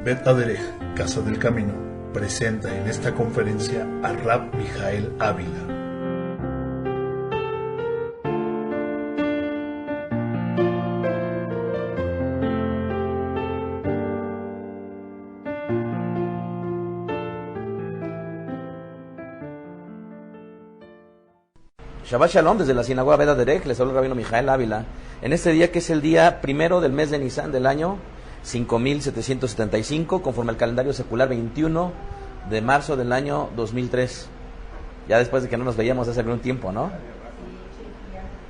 Bet Aderech, Casa del Camino, presenta en esta conferencia a Rab Mijael Ávila. Shabbat Shalom, desde la sinagoga Bet Aderech, les habla el Rabino Mijael Ávila. En este día que es el día primero del mes de Nisan del año 5775, conforme al calendario secular 21 de marzo del año 2003. Ya después de que no nos veíamos hace algún tiempo, ¿no?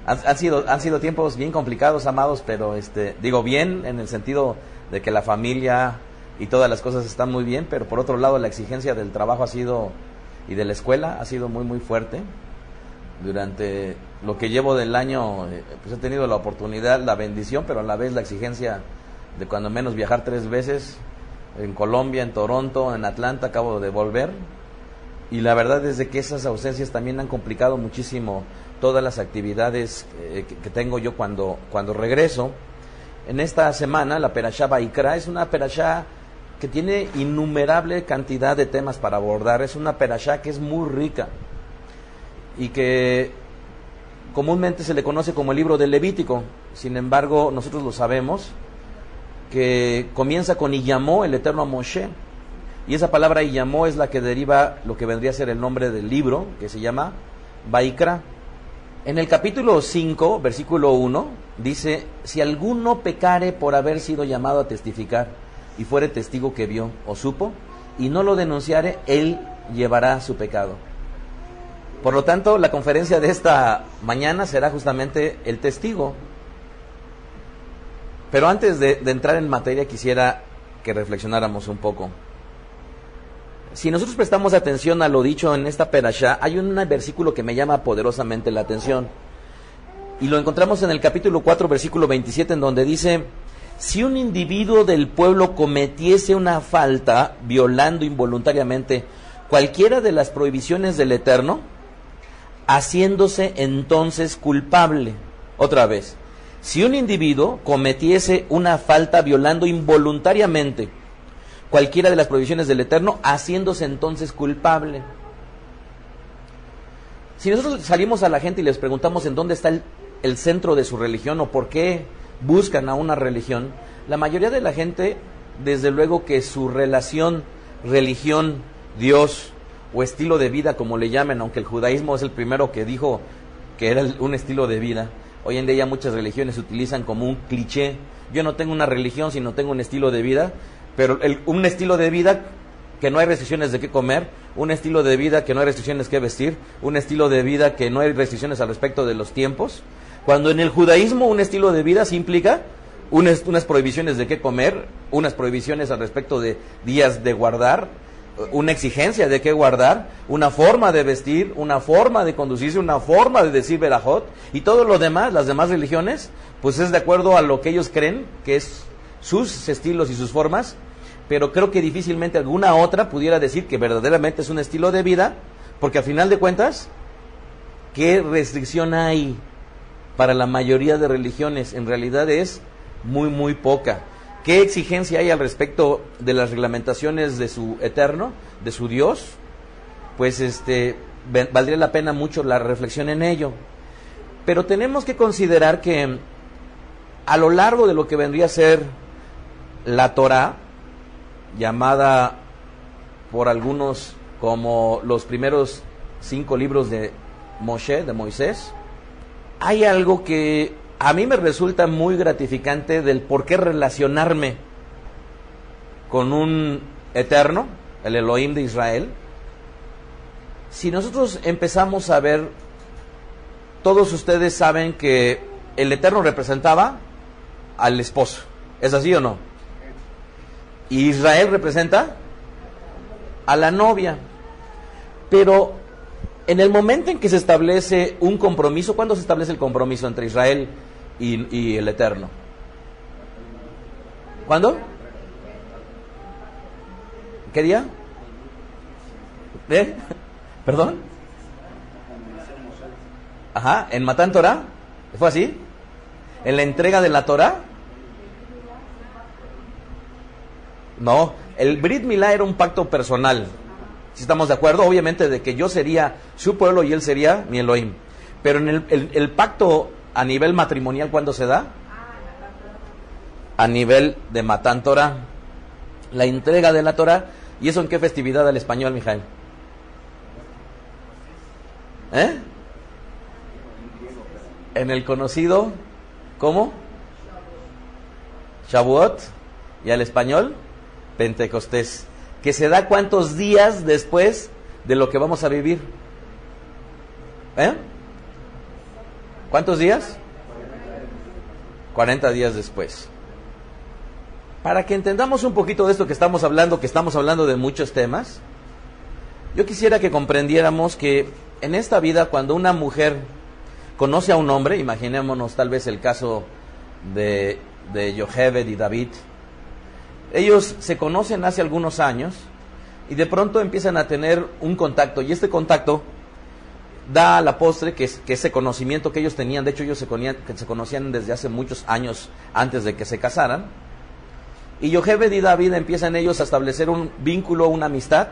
Han sido tiempos bien complicados, amados, pero digo bien en el sentido de que la familia y todas las cosas están muy bien, pero por otro lado la exigencia del trabajo y de la escuela ha sido muy fuerte. Durante lo que llevo del año, pues he tenido la oportunidad, la bendición, pero a la vez la exigencia de cuando menos viajar 3 veces, en Colombia, en Toronto, en Atlanta, acabo de volver, y la verdad es de que esas ausencias también han complicado muchísimo todas las actividades que tengo yo cuando regreso. En esta semana, la Perashá Vaikra es una Perashá que tiene innumerable cantidad de temas para abordar, es una Perashá que es muy rica, y que comúnmente se le conoce como el libro del Levítico. Sin embargo, nosotros lo sabemos, que comienza con y llamó el Eterno a Moshe, y esa palabra y llamó es la que deriva lo que vendría a ser el nombre del libro, que se llama Vaikra. En el capítulo 5, versículo 1, dice: si alguno pecare por haber sido llamado a testificar, y fuere testigo que vio o supo, y no lo denunciare, él llevará su pecado. Por lo tanto, la conferencia de esta mañana será justamente el testigo. Pero antes de entrar en materia, quisiera que reflexionáramos un poco. Si nosotros prestamos atención a lo dicho en esta perashá, hay un versículo que me llama poderosamente la atención. Y lo encontramos en el capítulo 4, versículo 27, en donde dice: si un individuo del pueblo cometiese una falta, violando involuntariamente cualquiera de las prohibiciones del Eterno, haciéndose entonces culpable. Otra vez, si un individuo cometiese una falta violando involuntariamente cualquiera de las prohibiciones del Eterno, haciéndose entonces culpable. Si nosotros salimos a la gente y les preguntamos en dónde está el centro de su religión o por qué buscan a una religión, la mayoría de la gente, desde luego que su relación, religión, Dios o estilo de vida, como le llamen, aunque el judaísmo es el primero que dijo que era un estilo de vida, hoy en día ya muchas religiones utilizan como un cliché: yo no tengo una religión, sino tengo un estilo de vida, pero un estilo de vida que no hay restricciones de qué comer, un estilo de vida que no hay restricciones que vestir, un estilo de vida que no hay restricciones al respecto de los tiempos, cuando en el judaísmo un estilo de vida sí implica unas prohibiciones de qué comer, unas prohibiciones al respecto de días de guardar, una exigencia de qué guardar, una forma de vestir, una forma de conducirse, una forma de decir verajot, y todo lo demás, las demás religiones, pues es de acuerdo a lo que ellos creen que es sus estilos y sus formas, pero creo que difícilmente alguna otra pudiera decir que verdaderamente es un estilo de vida, porque al final de cuentas, ¿qué restricción hay para la mayoría de religiones? En realidad es muy poca. ¿Qué exigencia hay al respecto de las reglamentaciones de su Eterno, de su Dios? Pues valdría la pena mucho la reflexión en ello. Pero tenemos que considerar que a lo largo de lo que vendría a ser la Torá, llamada por algunos como los primeros 5 libros de Moshe, de Moisés, hay algo que a mí me resulta muy gratificante del por qué relacionarme con un Eterno, el Elohim de Israel. Si nosotros empezamos a ver, todos ustedes saben que el Eterno representaba al esposo, ¿es así o no? Y Israel representa a la novia. Pero en el momento en que se establece un compromiso, ¿cuándo se establece el compromiso entre Israel y el Eterno? ¿Cuándo? ¿Qué día? ¿Perdón? Ajá, en Matán Torah. ¿Fue así? ¿En la entrega de la Torah? No, el Brit Milá era un pacto personal. Si estamos de acuerdo, obviamente, de que yo sería su pueblo y él sería mi Elohim. Pero en el pacto a nivel matrimonial, ¿cuándo se da? A nivel de Matán Torah, la entrega de la Torah. ¿Y eso en qué festividad al español, Mijael? En el conocido, ¿cómo? Shavuot. Y al español, Pentecostés. ¿Que se da cuántos días después de lo que vamos a vivir? ¿Cuántos días? 40 días después. Para que entendamos un poquito de esto que estamos hablando de muchos temas, yo quisiera que comprendiéramos que en esta vida, cuando una mujer conoce a un hombre, imaginémonos tal vez el caso de Yocheved y David, ellos se conocen hace algunos años y de pronto empiezan a tener un contacto, y este contacto da a la postre que ese conocimiento que ellos tenían, de hecho ellos se conocían desde hace muchos años antes de que se casaran, y Yocheved y David empiezan ellos a establecer un vínculo, una amistad.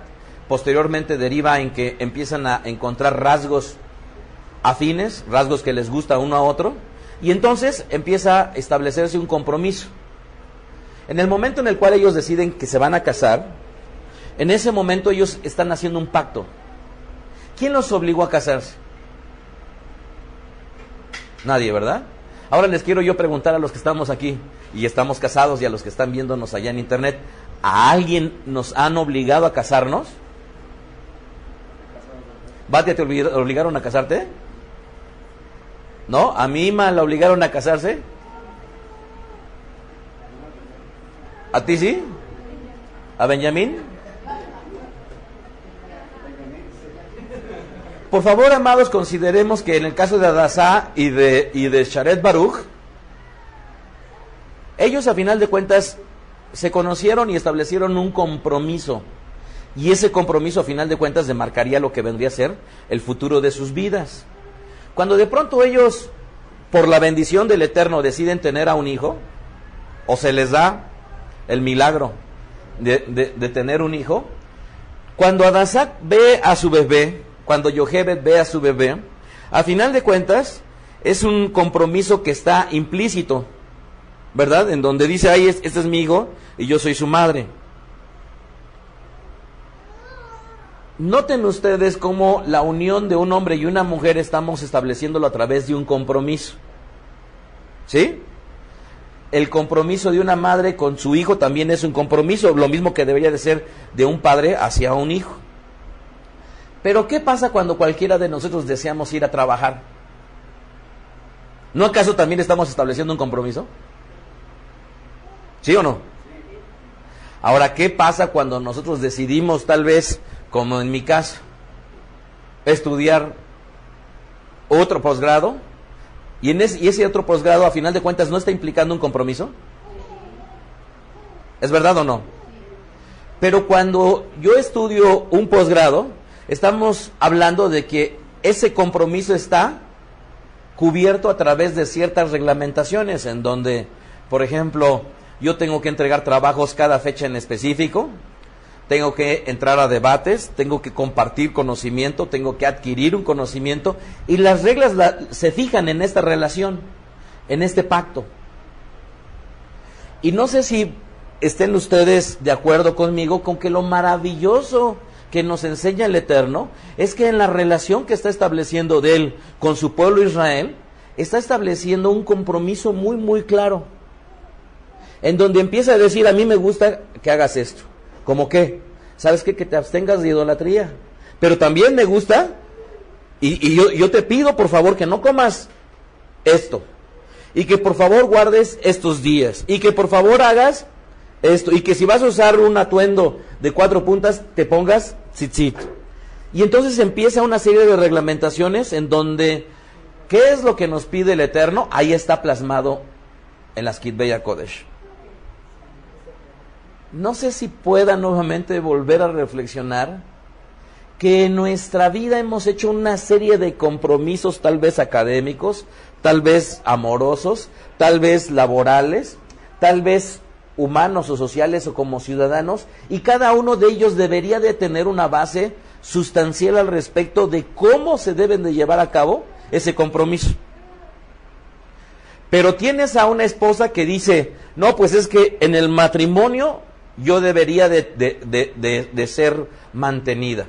Posteriormente deriva en que empiezan a encontrar rasgos afines, rasgos que les gusta uno a otro, y entonces empieza a establecerse un compromiso. En el momento en el cual ellos deciden que se van a casar, en ese momento ellos están haciendo un pacto. ¿Quién los obligó a casarse? Nadie, ¿verdad? Ahora les quiero yo preguntar a los que estamos aquí y estamos casados y a los que están viéndonos allá en internet, ¿a alguien nos han obligado a casarnos? ¿Batia, te obligaron a casarte? ¿No? ¿A Mima la obligaron a casarse? ¿A ti sí? ¿A Benjamín? Por favor, amados, consideremos que en el caso de Adasá y de Sharet Baruch, ellos a final de cuentas se conocieron y establecieron un compromiso. Y ese compromiso a final de cuentas demarcaría lo que vendría a ser el futuro de sus vidas. Cuando de pronto ellos, por la bendición del Eterno, deciden tener a un hijo, o se les da el milagro de tener un hijo, cuando Adasá ve a su bebé, cuando Yocheved ve a su bebé, a final de cuentas es un compromiso que está implícito, ¿verdad? En donde dice, ay, este es mi hijo y yo soy su madre. Noten ustedes cómo la unión de un hombre y una mujer estamos estableciéndolo a través de un compromiso. ¿Sí? El compromiso de una madre con su hijo también es un compromiso, lo mismo que debería de ser de un padre hacia un hijo. Pero ¿qué pasa cuando cualquiera de nosotros deseamos ir a trabajar? ¿No acaso también estamos estableciendo un compromiso? ¿Sí o no? Ahora, ¿qué pasa cuando nosotros decidimos tal vez, como en mi caso, estudiar otro posgrado? Y ese otro posgrado, a final de cuentas, ¿no está implicando un compromiso? ¿Es verdad o no? Pero cuando yo estudio un posgrado, estamos hablando de que ese compromiso está cubierto a través de ciertas reglamentaciones, en donde, por ejemplo, yo tengo que entregar trabajos cada fecha en específico, tengo que entrar a debates, tengo que compartir conocimiento, tengo que adquirir un conocimiento, y las reglas se fijan en esta relación, en este pacto. Y no sé si estén ustedes de acuerdo conmigo con que lo maravilloso que nos enseña el Eterno es que en la relación que está estableciendo de Él con su pueblo Israel, está estableciendo un compromiso muy, muy claro, en donde empieza a decir, a mí me gusta que hagas esto. ¿Cómo qué? ¿Sabes qué? Que te abstengas de idolatría. Pero también me gusta, y yo te pido por favor que no comas esto, y que por favor guardes estos días, y que por favor hagas esto, y que si vas a usar un atuendo de 4 puntas, te pongas tzitzit. Y entonces empieza una serie de reglamentaciones en donde, ¿qué es lo que nos pide el Eterno? Ahí está plasmado en las Kitbei HaKodesh. No sé si pueda nuevamente volver a reflexionar que en nuestra vida hemos hecho una serie de compromisos, tal vez académicos, tal vez amorosos, tal vez laborales, tal vez humanos o sociales o como ciudadanos, y cada uno de ellos debería de tener una base sustancial al respecto de cómo se deben de llevar a cabo ese compromiso. Pero tienes a una esposa que dice, no, pues es que en el matrimonio yo debería de ser mantenida.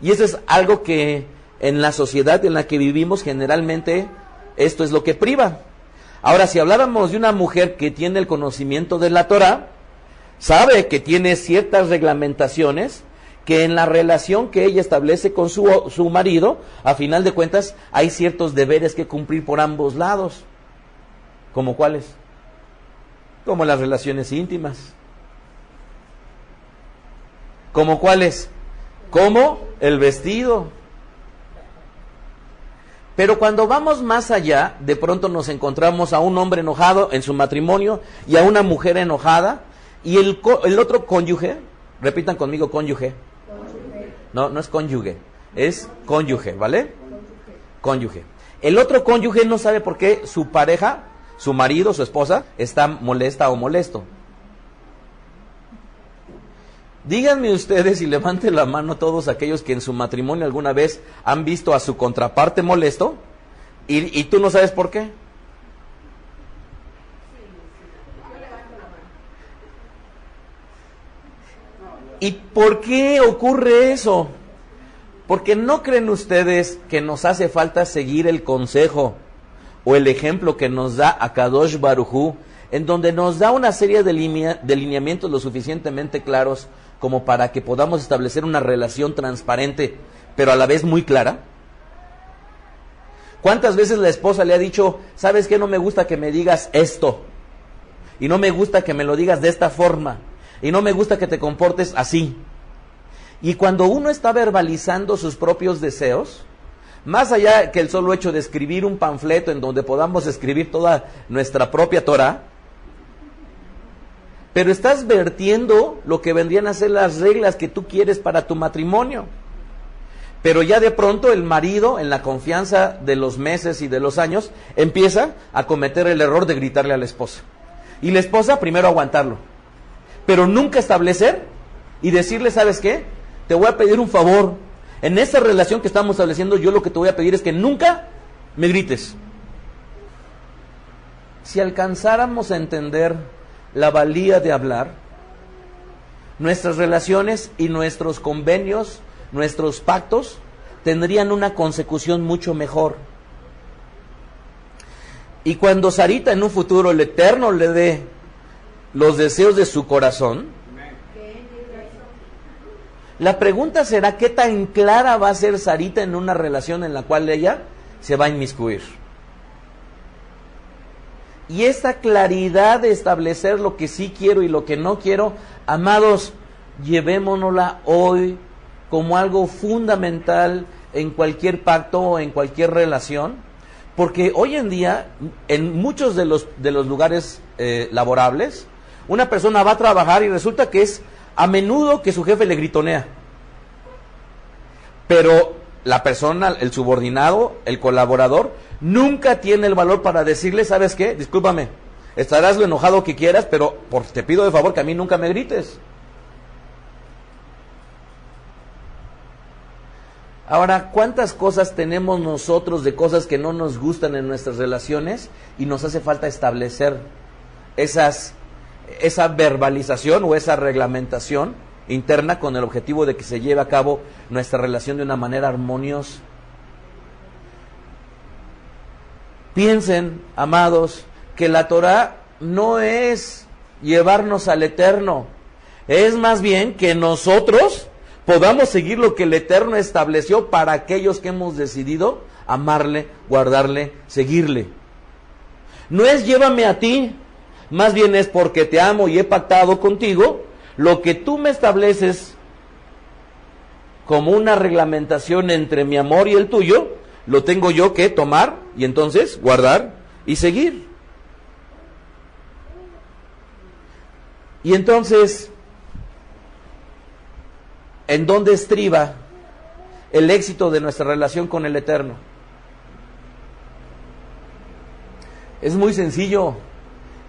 Y eso es algo que en la sociedad en la que vivimos generalmente esto es lo que priva. Ahora, si habláramos de una mujer que tiene el conocimiento de la Torá, sabe que tiene ciertas reglamentaciones, que en la relación que ella establece con su marido, a final de cuentas, hay ciertos deberes que cumplir por ambos lados. ¿Como cuáles? Como las relaciones íntimas. ¿Como cuáles? Como el vestido. Pero cuando vamos más allá, de pronto nos encontramos a un hombre enojado en su matrimonio y a una mujer enojada, y el otro cónyuge, repitan conmigo, cónyuge. No, no es cónyuge, es cónyuge, ¿vale? Cónyuge. El otro cónyuge no sabe por qué su pareja, su marido, su esposa, está molesta o molesto. Díganme ustedes y levanten la mano todos aquellos que en su matrimonio alguna vez han visto a su contraparte molesto y tú no sabes por qué. ¿Y por qué ocurre eso? Porque ¿no creen ustedes que nos hace falta seguir el consejo o el ejemplo que nos da Akadosh Baruj Hu, en donde nos da una serie de lineamientos lo suficientemente claros como para que podamos establecer una relación transparente, pero a la vez muy clara? ¿Cuántas veces la esposa le ha dicho, sabes qué, no me gusta que me digas esto, y no me gusta que me lo digas de esta forma, y no me gusta que te comportes así? Y cuando uno está verbalizando sus propios deseos, más allá que el solo hecho de escribir un panfleto en donde podamos escribir toda nuestra propia Torah, pero estás vertiendo lo que vendrían a ser las reglas que tú quieres para tu matrimonio. Pero ya de pronto el marido, en la confianza de los meses y de los años, empieza a cometer el error de gritarle a la esposa. Y la esposa primero aguantarlo, pero nunca establecer y decirle, ¿sabes qué? Te voy a pedir un favor. En esta relación que estamos estableciendo, yo lo que te voy a pedir es que nunca me grites. Si alcanzáramos a entender la valía de hablar, nuestras relaciones y nuestros convenios, nuestros pactos, tendrían una consecución mucho mejor. Y cuando Sarita en un futuro el Eterno le dé los deseos de su corazón, la pregunta será qué tan clara va a ser Sarita en una relación en la cual ella se va a inmiscuir. Y esta claridad de establecer lo que sí quiero y lo que no quiero, amados, llevémonosla hoy como algo fundamental en cualquier pacto o en cualquier relación, porque hoy en día, en muchos de los lugares laborables, una persona va a trabajar y resulta que es a menudo que su jefe le gritonea. Pero la persona, el subordinado, el colaborador, nunca tiene el valor para decirle, ¿sabes qué? Discúlpame, estarás lo enojado que quieras, pero te pido de favor que a mí nunca me grites. Ahora, ¿cuántas cosas tenemos nosotros de cosas que no nos gustan en nuestras relaciones y nos hace falta establecer esa verbalización o esa reglamentación interna con el objetivo de que se lleve a cabo nuestra relación de una manera armoniosa? Piensen, amados, que la Torah no es llevarnos al Eterno, es más bien que nosotros podamos seguir lo que el Eterno estableció para aquellos que hemos decidido amarle, guardarle, seguirle. No es llévame a ti, más bien es porque te amo y he pactado contigo, lo que tú me estableces como una reglamentación entre mi amor y el tuyo, lo tengo yo que tomar y entonces guardar y seguir. Y entonces, ¿en dónde estriba el éxito de nuestra relación con el Eterno? Es muy sencillo.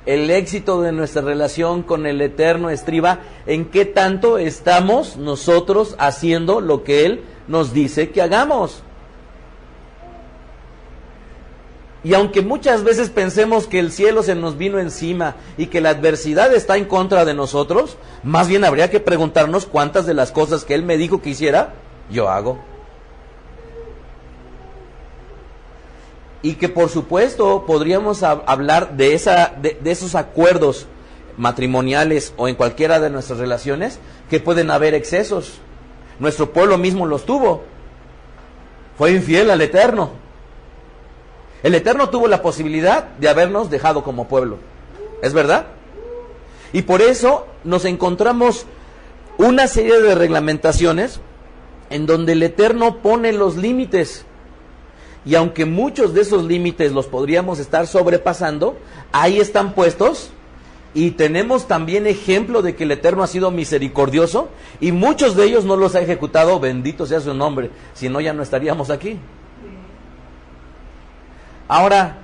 El éxito de nuestra relación con el Eterno estriba en qué tanto estamos nosotros haciendo lo que Él nos dice que hagamos. Y aunque muchas veces pensemos que el cielo se nos vino encima y que la adversidad está en contra de nosotros, más bien habría que preguntarnos cuántas de las cosas que Él me dijo que hiciera, yo hago. Y que por supuesto podríamos hablar de esos acuerdos matrimoniales o en cualquiera de nuestras relaciones que pueden haber excesos. Nuestro pueblo mismo los tuvo. Fue infiel al Eterno. El Eterno tuvo la posibilidad de habernos dejado como pueblo. ¿Es verdad? Y por eso nos encontramos una serie de reglamentaciones en donde el Eterno pone los límites. Y aunque muchos de esos límites los podríamos estar sobrepasando, ahí están puestos. Y tenemos también ejemplo de que el Eterno ha sido misericordioso y muchos de ellos no los ha ejecutado, bendito sea su nombre, si no ya no estaríamos aquí. Ahora,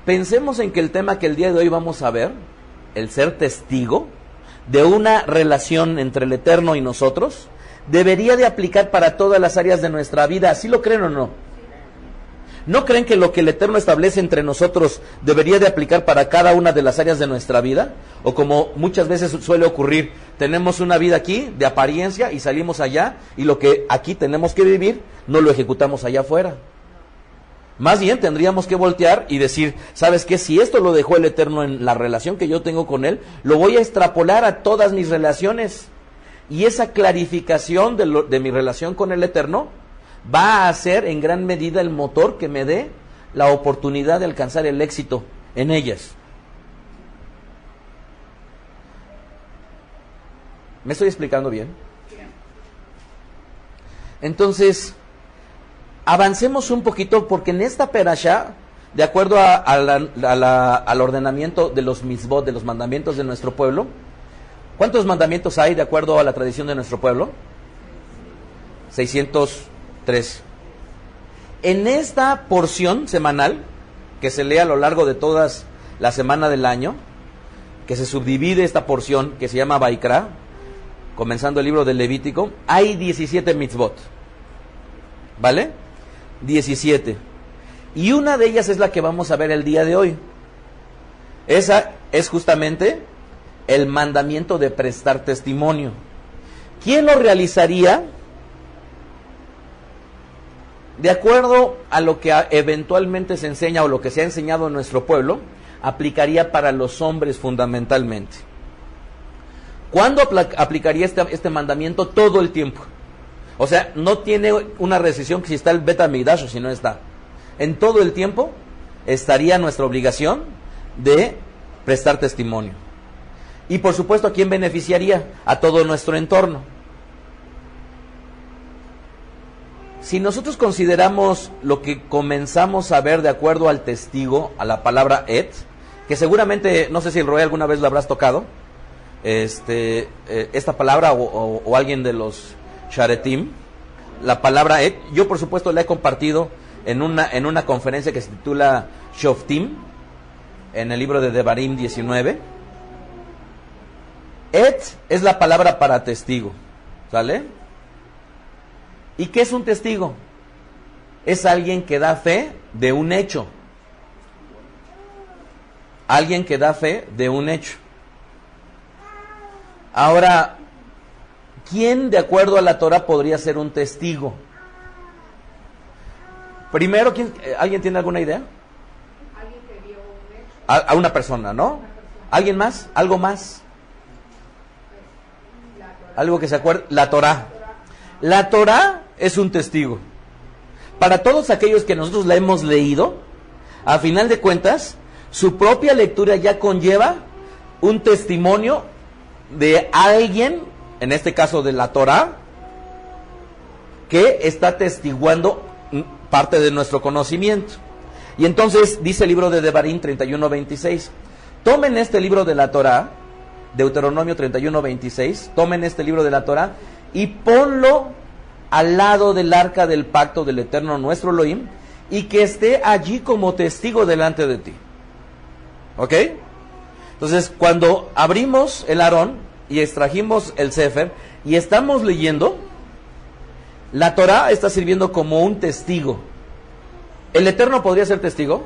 pensemos en que el tema que el día de hoy vamos a ver, el ser testigo de una relación entre el Eterno y nosotros, debería de aplicar para todas las áreas de nuestra vida. ¿Así lo creen o no? ¿No creen que lo que el Eterno establece entre nosotros debería de aplicar para cada una de las áreas de nuestra vida? O como muchas veces suele ocurrir, tenemos una vida aquí de apariencia y salimos allá y lo que aquí tenemos que vivir no lo ejecutamos allá afuera. Más bien tendríamos que voltear y decir, ¿sabes qué? Si esto lo dejó el Eterno en la relación que yo tengo con Él, lo voy a extrapolar a todas mis relaciones. Y esa clarificación de mi relación con el Eterno va a ser en gran medida el motor que me dé la oportunidad de alcanzar el éxito en ellas. ¿Me estoy explicando bien? Entonces, avancemos un poquito porque en esta perashá, de acuerdo al ordenamiento de los mitzvot, de los mandamientos de nuestro pueblo, ¿cuántos mandamientos hay de acuerdo a la tradición de nuestro pueblo? 603. En esta porción semanal, que se lee a lo largo de todas la semana del año, que se subdivide esta porción, que se llama Vaikra, comenzando el libro del Levítico, hay 17 mitzvot. ¿Vale? 17. Y una de ellas es la que vamos a ver el día de hoy. Esa es justamente el mandamiento de prestar testimonio. ¿Quién lo realizaría? De acuerdo a lo que eventualmente se enseña o lo que se ha enseñado en nuestro pueblo, aplicaría para los hombres fundamentalmente. ¿Cuándo aplicaría este mandamiento? Todo el tiempo. O sea, no tiene una restricción que si está el Bet Hamikdash o si no está. En todo el tiempo estaría nuestra obligación de prestar testimonio. Y por supuesto, ¿a quién beneficiaría? A todo nuestro entorno. Si nosotros consideramos lo que comenzamos a ver de acuerdo al testigo, a la palabra et, que seguramente, no sé si el Roy alguna vez lo habrás tocado, esta palabra o alguien de los Sharetim, la palabra et, yo por supuesto la he compartido en una conferencia que se titula Shoftim, en el libro de Devarim 19. Et es la palabra para testigo, ¿sale? ¿Y qué es un testigo? Es alguien que da fe de un hecho. Alguien que da fe de un hecho. Ahora, ¿quién de acuerdo a la Torah podría ser un testigo? Primero, ¿alguien tiene alguna idea? Alguien que vio un hecho. A una persona, ¿no? ¿Alguien más? ¿Algo más? Algo que se acuerde. La Torah. La Torah es un testigo. Para todos aquellos que nosotros la hemos leído, a final de cuentas, su propia lectura ya conlleva un testimonio de alguien, en este caso de la Torah, que está testiguando parte de nuestro conocimiento. Y entonces dice el libro de Devarim 31:26, tomen este libro de la Torah, Deuteronomio 31:26, tomen este libro de la Torah y ponlo al lado del arca del pacto del Eterno nuestro Elohim, y que esté allí como testigo delante de ti. ¿Ok? Entonces, cuando abrimos el Aarón y extrajimos el Sefer y estamos leyendo, la Torah está sirviendo como un testigo. ¿El Eterno podría ser testigo?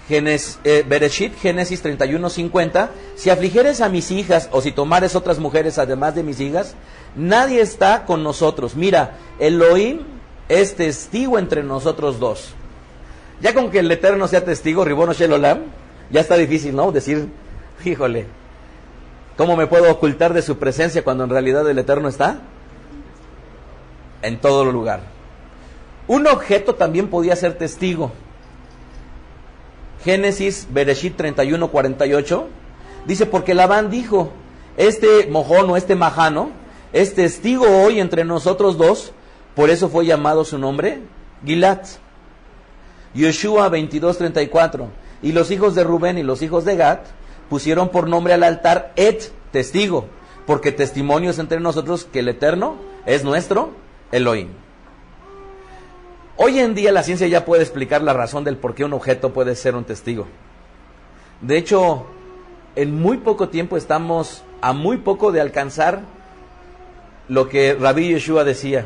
Bereshit, Génesis 31:50. Si afligieres a mis hijas o si tomares otras mujeres además de mis hijas, nadie está con nosotros. Mira, Elohim es testigo entre nosotros dos. Ya con que el Eterno sea testigo, Ribono Shel Olam, ya está difícil, ¿no? Decir, híjole, ¿cómo me puedo ocultar de su presencia cuando en realidad el Eterno está en todo lugar? Un objeto también podía ser testigo. Génesis, Bereshit 31:48, dice, porque Labán dijo, este mojón o este majano es testigo hoy entre nosotros dos, por eso fue llamado su nombre Gilad. Yoshua 22:34, y los hijos de Rubén y los hijos de Gad pusieron por nombre al altar Et, testigo, porque testimonio es entre nosotros que el Eterno es nuestro Elohim. Hoy en día la ciencia ya puede explicar la razón del por qué un objeto puede ser un testigo. De hecho, en muy poco tiempo estamos a muy poco de alcanzar lo que Rabbi Yeshua decía,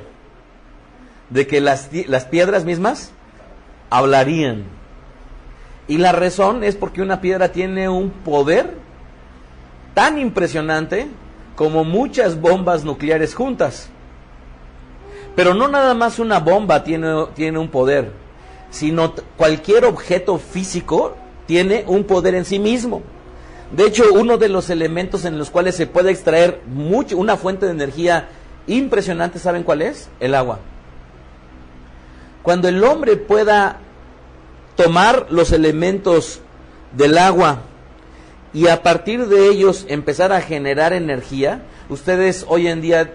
de que las piedras mismas hablarían. Y la razón es porque una piedra tiene un poder tan impresionante como muchas bombas nucleares juntas. Pero no nada más una bomba tiene un poder, sino cualquier objeto físico tiene un poder en sí mismo. De hecho, uno de los elementos en los cuales se puede extraer una fuente de energía impresionante, ¿saben cuál es? El agua. Cuando el hombre pueda tomar los elementos del agua y a partir de ellos empezar a generar energía, ustedes hoy en día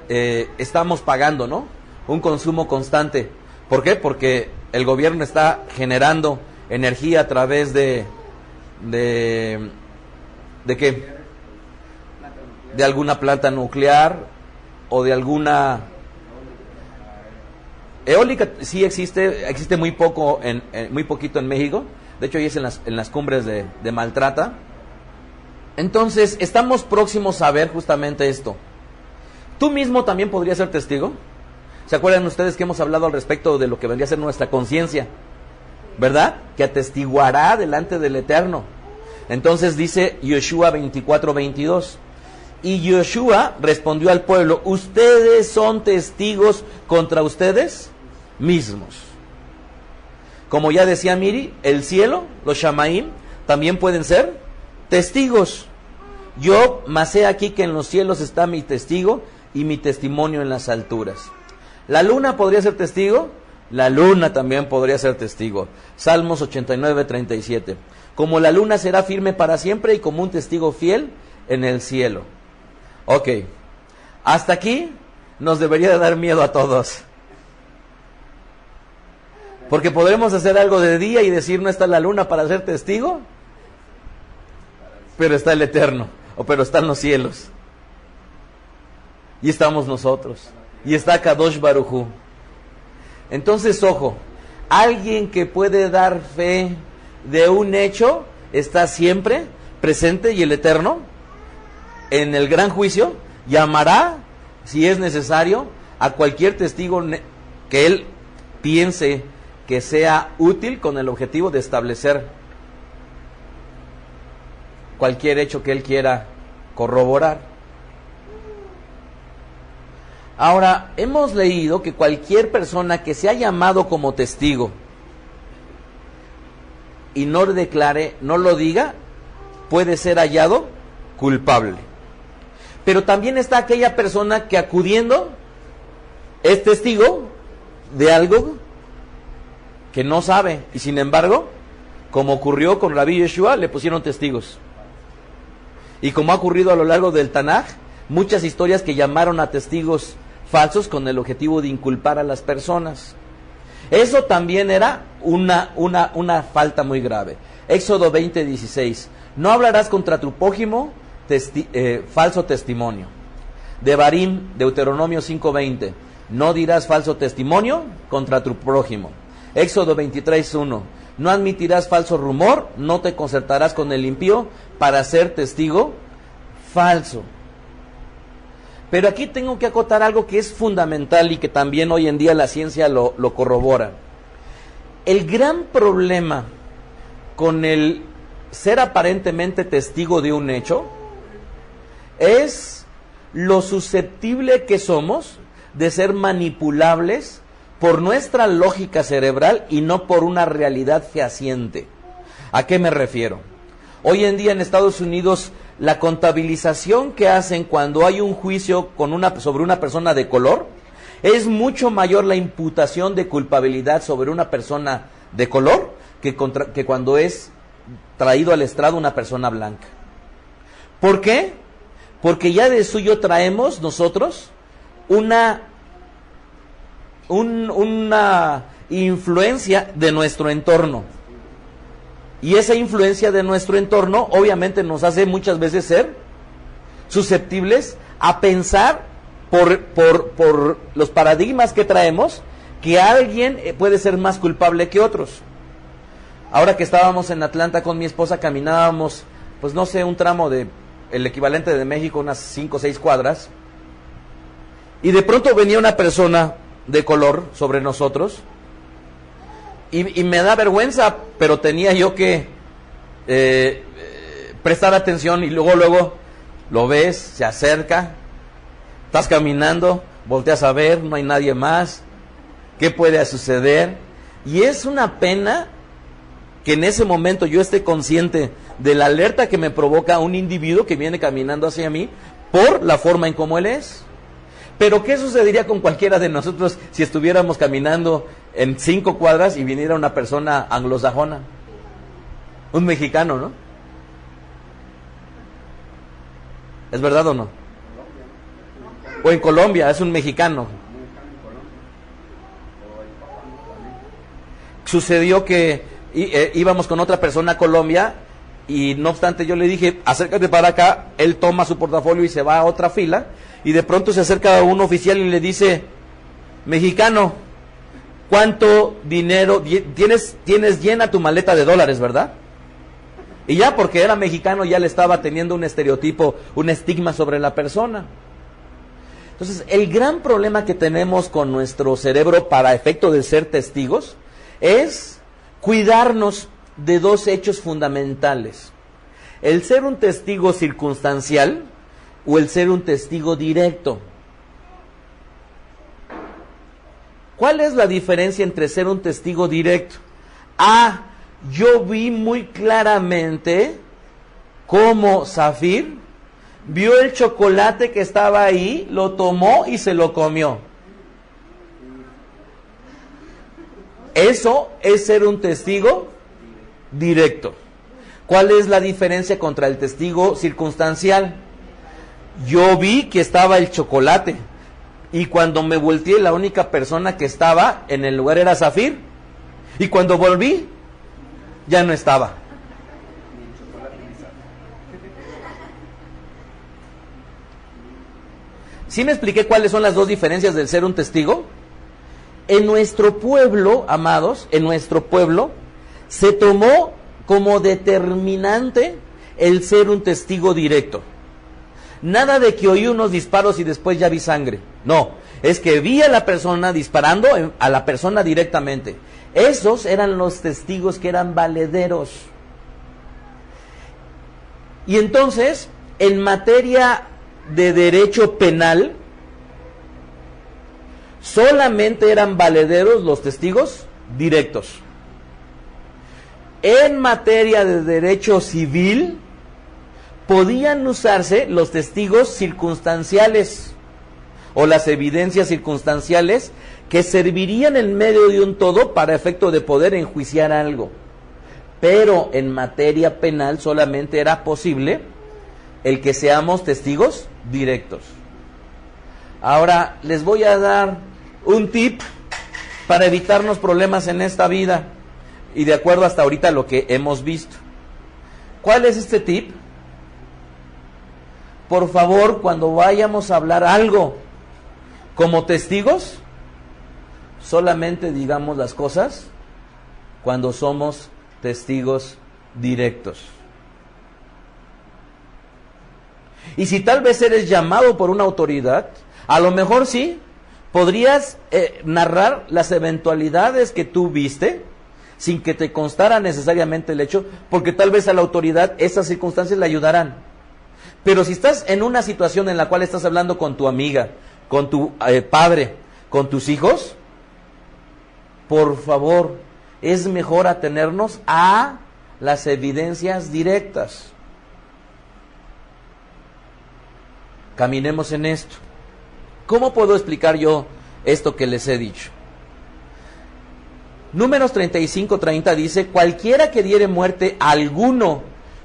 estamos pagando, ¿no?, un consumo constante. ¿Por qué? Porque el gobierno está generando energía a través ¿de qué? De alguna planta nuclear o de alguna eólica. Sí existe muy poco, muy poquito en México. De hecho, ahí es en las cumbres de Maltrata. Entonces, estamos próximos a ver justamente esto. Tú mismo también podrías ser testigo. ¿Se acuerdan ustedes que hemos hablado al respecto de lo que vendría a ser nuestra conciencia? ¿Verdad? Que atestiguará delante del Eterno. Entonces dice Yoshua 24:22. Y Yoshua respondió al pueblo, ustedes son testigos contra ustedes mismos. Como ya decía Miri, el cielo, los Shamaim, también pueden ser testigos. Yo mas he aquí que en los cielos está mi testigo y mi testimonio en las alturas. ¿La luna podría ser testigo? La luna también podría ser testigo. Salmos 89:37. Como la luna será firme para siempre y como un testigo fiel en el cielo. Ok, hasta aquí nos debería de dar miedo a todos. Porque podremos hacer algo de día y decir no está la luna para ser testigo, pero está el Eterno, o pero están los cielos. Y estamos nosotros. Y está Kadosh Baruj Hu. Entonces, ojo, alguien que puede dar fe de un hecho está siempre presente, y el Eterno, en el gran juicio, llamará, si es necesario, a cualquier testigo que él piense que sea útil con el objetivo de establecer cualquier hecho que él quiera corroborar. Ahora, hemos leído que cualquier persona que sea llamado como testigo y no lo declare, no lo diga, puede ser hallado culpable. Pero también está aquella persona que acudiendo es testigo de algo que no sabe, y sin embargo, como ocurrió con Rabbi Yeshua, le pusieron testigos. Y como ha ocurrido a lo largo del Tanaj, muchas historias que llamaron a testigos falsos con el objetivo de inculpar a las personas. Eso también era una falta muy grave. Éxodo 20:16. No hablarás contra tu prójimo falso testimonio. Devarim, Deuteronomio 5:20. No dirás falso testimonio contra tu prójimo. Éxodo 23:1. No admitirás falso rumor, no te concertarás con el impío para ser testigo falso. Pero aquí tengo que acotar algo que es fundamental y que también hoy en día la ciencia lo corrobora. El gran problema con el ser aparentemente testigo de un hecho es lo susceptible que somos de ser manipulables por nuestra lógica cerebral y no por una realidad fehaciente. ¿A qué me refiero? Hoy en día en Estados Unidos, la contabilización que hacen cuando hay un juicio sobre una persona de color, es mucho mayor la imputación de culpabilidad sobre una persona de color que cuando es traído al estrado una persona blanca. ¿Por qué? Porque ya de suyo traemos nosotros una influencia de nuestro entorno. Y esa influencia de nuestro entorno obviamente nos hace muchas veces ser susceptibles a pensar por los paradigmas que traemos que alguien puede ser más culpable que otros. Ahora que estábamos en Atlanta con mi esposa, caminábamos, pues no sé, un tramo de el equivalente de México, unas 5 o 6 cuadras, y de pronto venía una persona de color sobre nosotros, y me da vergüenza, pero tenía yo que prestar atención, y luego lo ves, se acerca, estás caminando, volteas a ver, no hay nadie más, ¿qué puede suceder? Y es una pena que en ese momento yo esté consciente de la alerta que me provoca un individuo que viene caminando hacia mí por la forma en cómo él es. Pero ¿qué sucedería con cualquiera de nosotros si estuviéramos caminando en 5 cuadras y viniera una persona anglosajona? Un mexicano, ¿no? ¿Es verdad o no? O en Colombia, es un mexicano. Sucedió que íbamos con otra persona a Colombia y no obstante yo le dije, acércate para acá, él toma su portafolio y se va a otra fila y de pronto se acerca a un oficial y le dice, mexicano, ¿cuánto dinero tienes llena tu maleta de dólares, verdad? Y ya porque era mexicano ya le estaba teniendo un estereotipo, un estigma sobre la persona. Entonces, el gran problema que tenemos con nuestro cerebro para efecto de ser testigos es cuidarnos de 2 hechos fundamentales. El ser un testigo circunstancial o el ser un testigo directo. ¿Cuál es la diferencia entre ser un testigo directo? Yo vi muy claramente cómo Zafir vio el chocolate que estaba ahí, lo tomó y se lo comió. Eso es ser un testigo directo. ¿Cuál es la diferencia contra el testigo circunstancial? Yo vi que estaba el chocolate y cuando me volteé la única persona que estaba en el lugar era Zafir y cuando volví ya no estaba. ¿Sí me expliqué cuáles son las 2 diferencias del ser un testigo? En nuestro pueblo, amados, en nuestro pueblo, se tomó como determinante el ser un testigo directo. Nada de que oí unos disparos y después ya vi sangre. No, es que vi a la persona disparando a la persona directamente. Esos eran los testigos que eran valederos. Y entonces, en materia de derecho penal, solamente eran valederos los testigos directos. En materia de derecho civil, podían usarse los testigos circunstanciales o las evidencias circunstanciales que servirían en medio de un todo para efecto de poder enjuiciar algo. Pero en materia penal solamente era posible el que seamos testigos directos. Ahora les voy a dar un tip para evitarnos problemas en esta vida y de acuerdo hasta ahorita a lo que hemos visto. ¿Cuál es este tip? Por favor, cuando vayamos a hablar algo como testigos, solamente digamos las cosas cuando somos testigos directos. Y si tal vez eres llamado por una autoridad, a lo mejor sí, podrías narrar las eventualidades que tú viste, sin que te constara necesariamente el hecho, porque tal vez a la autoridad esas circunstancias le ayudarán. Pero si estás en una situación en la cual estás hablando con tu amiga, con tu padre, con tus hijos, por favor, es mejor atenernos a las evidencias directas. Caminemos en esto. ¿Cómo puedo explicar yo esto que les he dicho? Números 35:30 dice: cualquiera que diere muerte a alguno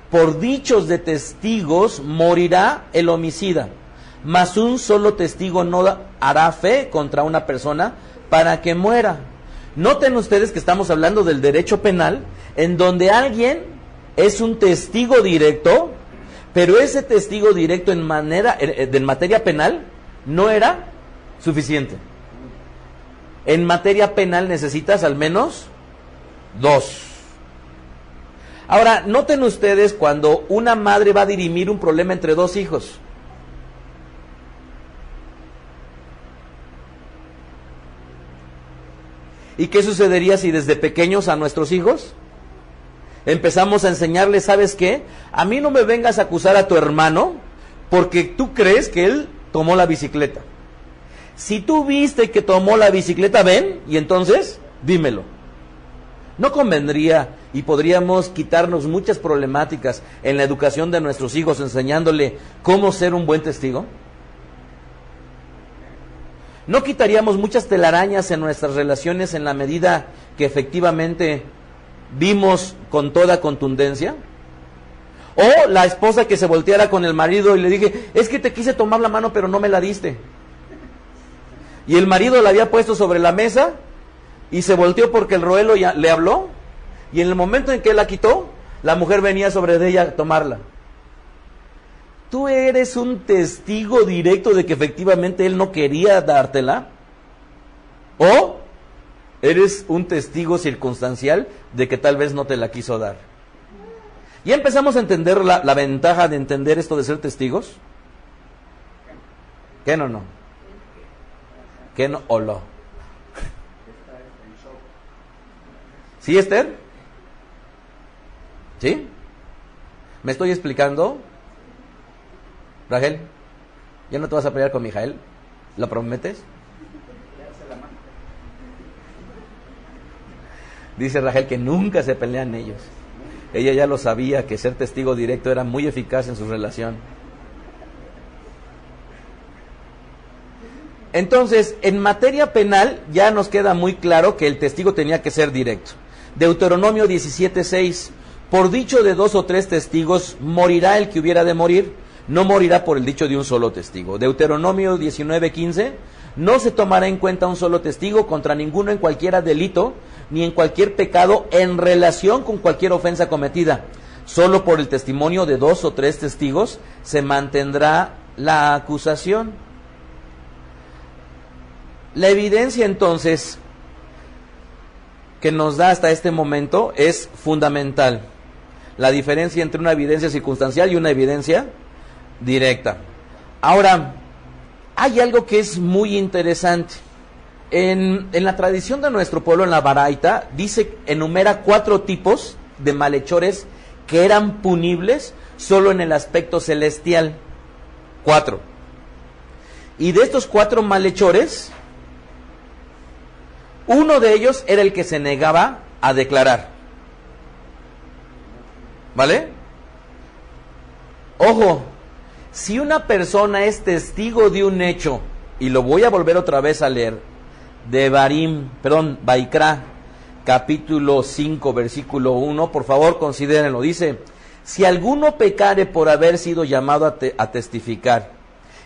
por dichos de testigos, morirá el homicida, mas un solo testigo no hará fe contra una persona para que muera. Noten ustedes que estamos hablando del derecho penal, en donde alguien es un testigo directo, pero ese testigo directo en materia penal no era suficiente. En materia penal necesitas al menos 2. Ahora, noten ustedes cuando una madre va a dirimir un problema entre 2 hijos. ¿Y qué sucedería si desde pequeños a nuestros hijos empezamos a enseñarles, ¿sabes qué? A mí no me vengas a acusar a tu hermano porque tú crees que él tomó la bicicleta. Si tú viste que tomó la bicicleta, ven y entonces dímelo. ¿No convendría y podríamos quitarnos muchas problemáticas en la educación de nuestros hijos enseñándole cómo ser un buen testigo? ¿No quitaríamos muchas telarañas en nuestras relaciones en la medida que efectivamente vimos con toda contundencia? O la esposa que se volteara con el marido y le dije, es que te quise tomar la mano pero no me la diste. Y el marido la había puesto sobre la mesa y se volteó porque el roelo ya le habló, y en el momento en que él la quitó, la mujer venía sobre de ella a tomarla. ¿Tú eres un testigo directo de que efectivamente él no quería dártela? ¿O eres un testigo circunstancial de que tal vez no te la quiso dar? ¿Ya empezamos a entender la ventaja de entender esto de ser testigos? ¿Qué no? ¿Qué no o lo? ¿Sí, Esther? ¿Sí? ¿Me estoy explicando? Rachel, ¿ya no te vas a pelear con Mijael? ¿Lo prometes? Dice Rachel que nunca se pelean ellos. Ella ya lo sabía, que ser testigo directo era muy eficaz en su relación. Entonces, en materia penal ya nos queda muy claro que el testigo tenía que ser directo. Deuteronomio 17:6: por dicho de 2 o 3 testigos morirá el que hubiera de morir, no morirá por el dicho de un solo testigo. Deuteronomio 19:15: no se tomará en cuenta un solo testigo contra ninguno en cualquier delito, ni en cualquier pecado en relación con cualquier ofensa cometida. Solo por el testimonio de 2 o 3 testigos se mantendrá la acusación. La evidencia entonces que nos da hasta este momento es fundamental. La diferencia entre una evidencia circunstancial y una evidencia directa. Ahora, hay algo que es muy interesante. En la tradición de nuestro pueblo, en la Baraita, enumera 4 tipos de malhechores que eran punibles solo en el aspecto celestial. 4. Y de estos 4 malhechores, uno de ellos era el que se negaba a declarar. ¿Vale? Ojo, si una persona es testigo de un hecho, y lo voy a volver otra vez a leer, de Baikra, capítulo 5, versículo 1, por favor considérenlo, dice: si alguno pecare por haber sido llamado a testificar,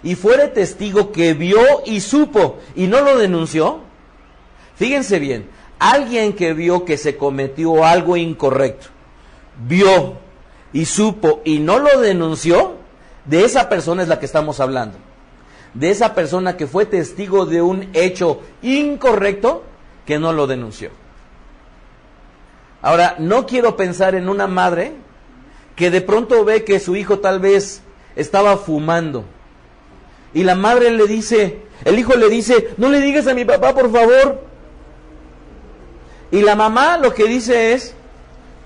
y fuere testigo que vio y supo, y no lo denunció, fíjense bien, alguien que vio que se cometió algo incorrecto, vio y supo y no lo denunció, de esa persona es la que estamos hablando. De esa persona que fue testigo de un hecho incorrecto que no lo denunció. Ahora, no quiero pensar en una madre que de pronto ve que su hijo tal vez estaba fumando. Y la madre le dice, el hijo le dice, no le digas a mi papá, por favor. Y la mamá lo que dice es,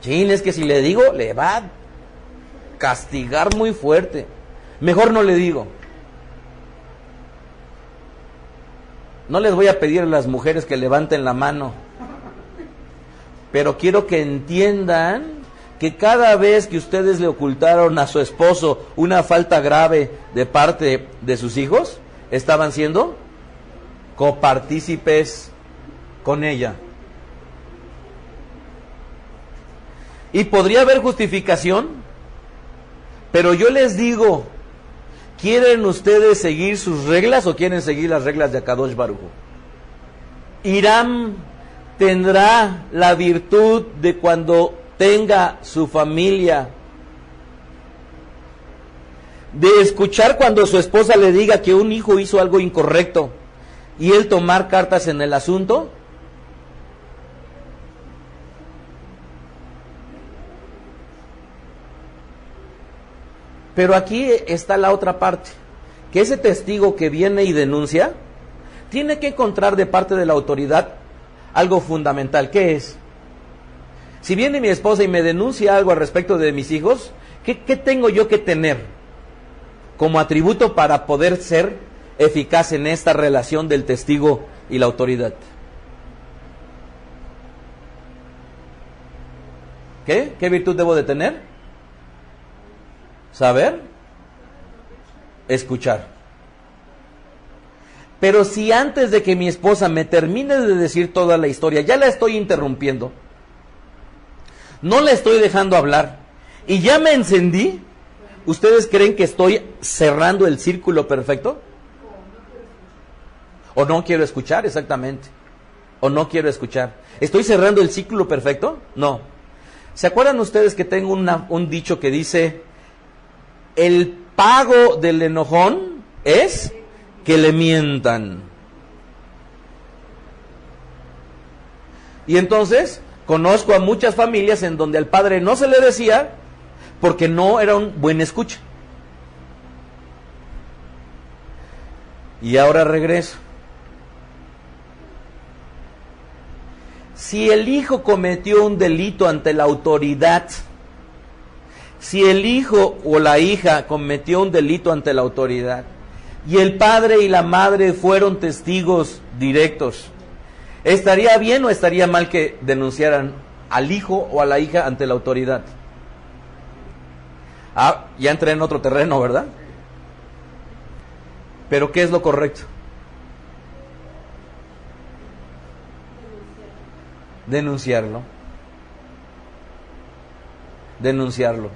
chin, es que si le digo, le va a castigar muy fuerte. Mejor no le digo. No les voy a pedir a las mujeres que levanten la mano, pero quiero que entiendan que cada vez que ustedes le ocultaron a su esposo una falta grave de parte de sus hijos, estaban siendo copartícipes con ella. Y podría haber justificación, pero yo les digo, ¿quieren ustedes seguir sus reglas o quieren seguir las reglas de Akadosh Baruj Hu? Hiram tendrá la virtud de cuando tenga su familia, de escuchar cuando su esposa le diga que un hijo hizo algo incorrecto y él tomar cartas en el asunto. Pero aquí está la otra parte, que ese testigo que viene y denuncia, tiene que encontrar de parte de la autoridad algo fundamental. ¿Qué es? Si viene mi esposa y me denuncia algo al respecto de mis hijos, ¿qué tengo yo que tener como atributo para poder ser eficaz en esta relación del testigo y la autoridad? ¿Qué? ¿Qué virtud debo de tener? Saber, escuchar. Pero si antes de que mi esposa me termine de decir toda la historia, ya la estoy interrumpiendo, no la estoy dejando hablar, y ya me encendí, ¿ustedes creen que estoy cerrando el círculo perfecto? ¿O no quiero escuchar? Exactamente. ¿O no quiero escuchar? ¿Estoy cerrando el círculo perfecto? No. ¿Se acuerdan ustedes que tengo un dicho que dice: el pago del enojón es que le mientan? Y entonces conozco a muchas familias en donde al padre no se le decía porque no era un buen escucha. Y ahora regreso. Si el hijo cometió un delito ante la autoridad, si el hijo o la hija cometió un delito ante la autoridad y el padre y la madre fueron testigos directos, ¿estaría bien o estaría mal que denunciaran al hijo o a la hija ante la autoridad? Ah, ya entré en otro terreno, ¿verdad? Pero ¿qué es lo correcto? Denunciarlo. Denunciarlo.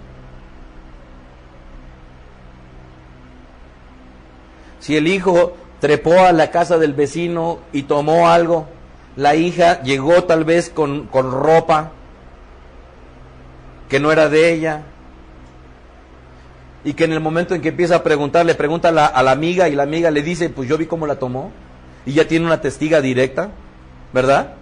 Si el hijo trepó a la casa del vecino y tomó algo, la hija llegó tal vez con ropa que no era de ella, y que en el momento en que empieza a preguntar, le pregunta a la amiga, y la amiga le dice, pues yo vi cómo la tomó, y ya tiene una testiga directa, ¿verdad?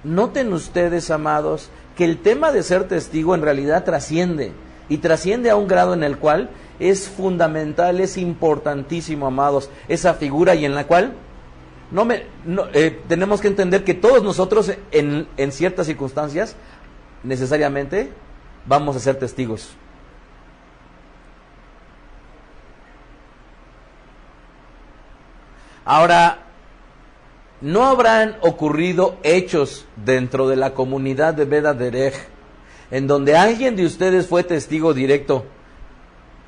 Noten ustedes, amados, que el tema de ser testigo en realidad trasciende, y trasciende a un grado en el cual es fundamental, es importantísimo, amados, esa figura, y en la cual tenemos que entender que todos nosotros en ciertas circunstancias necesariamente vamos a ser testigos. Ahora, ¿no habrán ocurrido hechos dentro de la comunidad de Beda Derech en donde alguien de ustedes fue testigo directo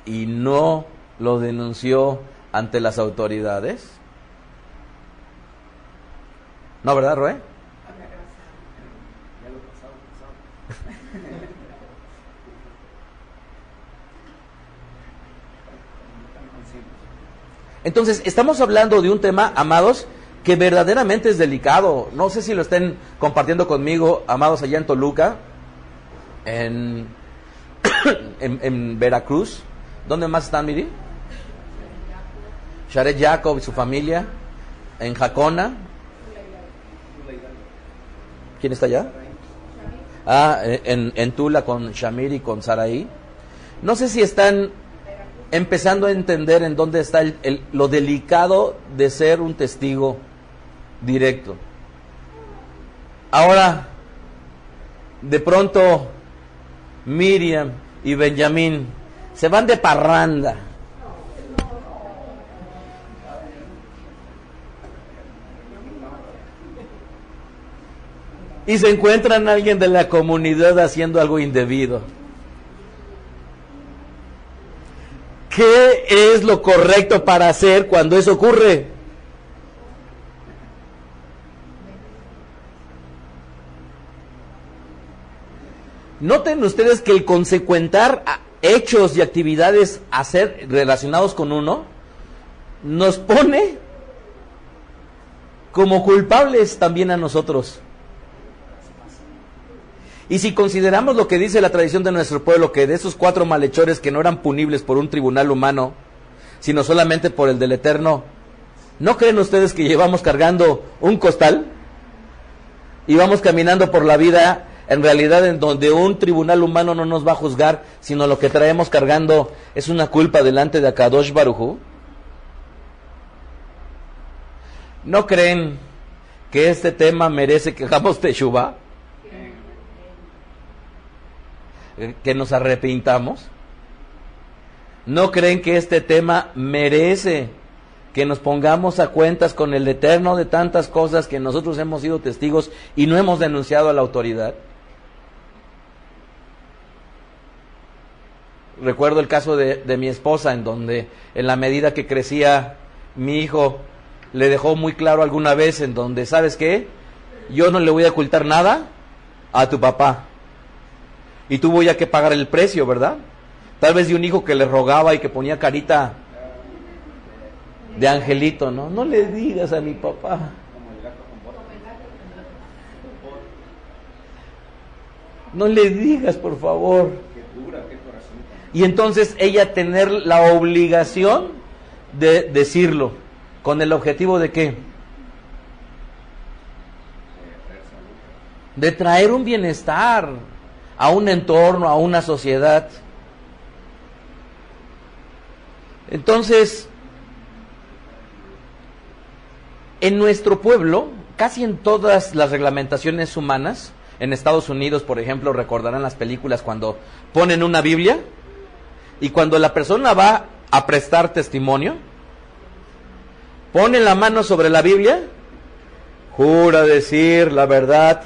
y no lo denunció ante las autoridades? ¿No, verdad, Roe? Entonces, estamos hablando de un tema, amados, que verdaderamente es delicado. No sé si lo estén compartiendo conmigo, amados, allá en Toluca, en Veracruz. ¿Dónde más están, Miri? Sharet Jacob y su familia. En Jacona. ¿Quién está allá? En Tula con Shamir y con Saraí. No sé si están empezando a entender en dónde está lo delicado de ser un testigo directo. Ahora, de pronto, Miriam y Benjamín se van de parranda. Y se encuentran a alguien de la comunidad haciendo algo indebido. ¿Qué es lo correcto para hacer cuando eso ocurre? Noten ustedes que el consecuentar hechos y actividades relacionados con uno nos pone como culpables también a nosotros. Y si consideramos lo que dice la tradición de nuestro pueblo, que de esos 4 malhechores que no eran punibles por un tribunal humano, sino solamente por el del Eterno, ¿no creen ustedes que llevamos cargando un costal? Y vamos caminando por la vida, en realidad en donde un tribunal humano no nos va a juzgar, sino lo que traemos cargando es una culpa delante de Akadosh Baruj Hu. ¿No creen que este tema merece que hagamos teshuvá? ¿Que nos arrepintamos? ¿No creen que este tema merece que nos pongamos a cuentas con el Eterno de tantas cosas que nosotros hemos sido testigos y no hemos denunciado a la autoridad? Recuerdo el caso de mi esposa, en donde en la medida que crecía mi hijo, le dejó muy claro alguna vez en donde, ¿sabes qué? Yo no le voy a ocultar nada a tu papá. Y tuvo ya que pagar el precio, ¿verdad? Tal vez de un hijo que le rogaba y que ponía carita de angelito, ¿no? No le digas a mi papá. No le digas, por favor. Y entonces ella tener la obligación de decirlo, con el objetivo de ¿qué? De traer un bienestar a un entorno, a una sociedad. Entonces, en nuestro pueblo, casi en todas las reglamentaciones humanas, en Estados Unidos, por ejemplo, recordarán las películas cuando ponen una Biblia y cuando la persona va a prestar testimonio, pone la mano sobre la Biblia, jura decir la verdad